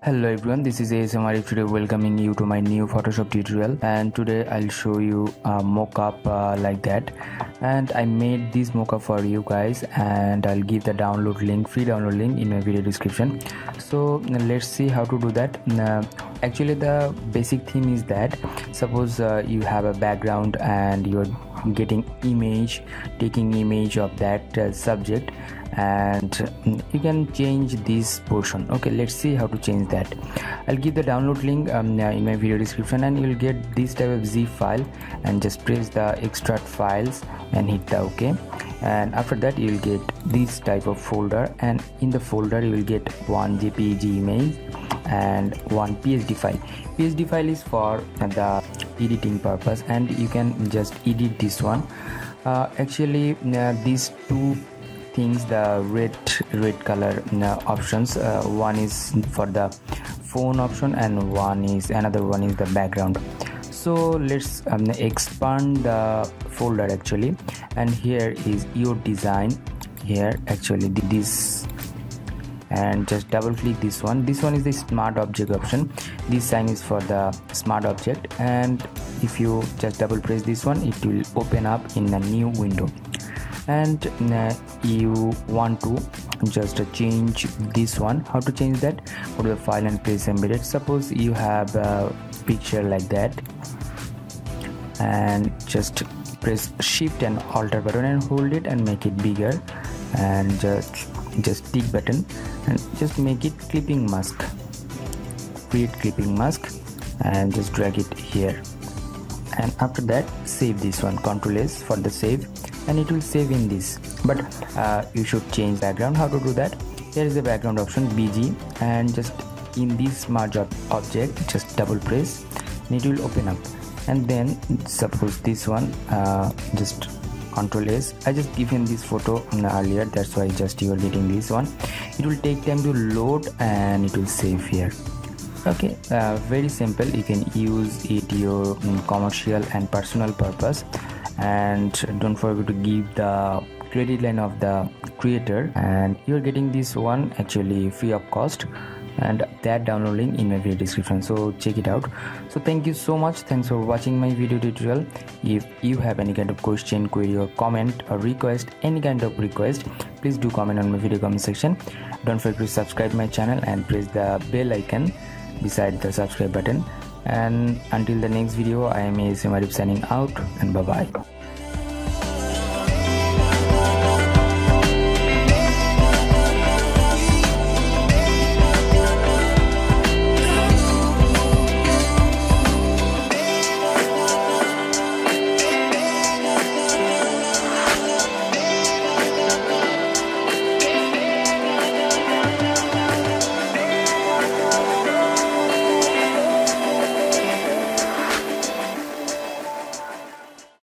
Hello everyone, this is ASM Arif today welcoming you to my new Photoshop tutorial, and today I'll show you a mockup like that. And I made this mockup for you guys, and I'll give the download link, free download link in my video description. So let's see how to do that. Actually the basic theme is that suppose you have a background and you're getting taking image of that subject, and you can change this portion. Okay, let's see how to change that. I'll give the download link in my video description, and you'll get this type of zip file, and just press the extract files and hit the OK. And after that you'll get this type of folder, and in the folder you will get one JPEG image and one PSD file. PSD file is for the editing purpose, and you can just edit this one. Actually these two things, the red color options, one is for the phone option and another one is the background. So let's expand the folder actually, and here is your design here actually this, and just double click this one. This one is the smart object option. This sign is for the smart object, and if you just double press this one, it will open up in a new window. And you want to just change this one. How to change that? Go to the file and press embedded. Suppose you have a picture like that, and just press shift and alter button and hold it and make it bigger, and just tick button and just make it clipping mask. Create clipping mask and just drag it here, and after that save this one. Ctrl S for the save, and it will save in this. But you should change background. How to do that? Here is the background option, BG, and just in this smart object just double press and it will open up. And then suppose this one, just Ctrl S. I just given this photo earlier, that's why just you are getting this one. It will take time to load and it will save here. Okay, very simple. You can use it your commercial and personal purpose, and don't forget to give the credit line of the creator, and you're getting this one actually free of cost, and that download link in my video description, so check it out. So thank you so much, thanks for watching my video tutorial. If you have any kind of question, query or comment or request, any kind of request, please do comment on my video comment section. Don't forget to subscribe my channel and press the bell icon beside the subscribe button. And until the next video, I am ASM Arif signing out, and bye bye.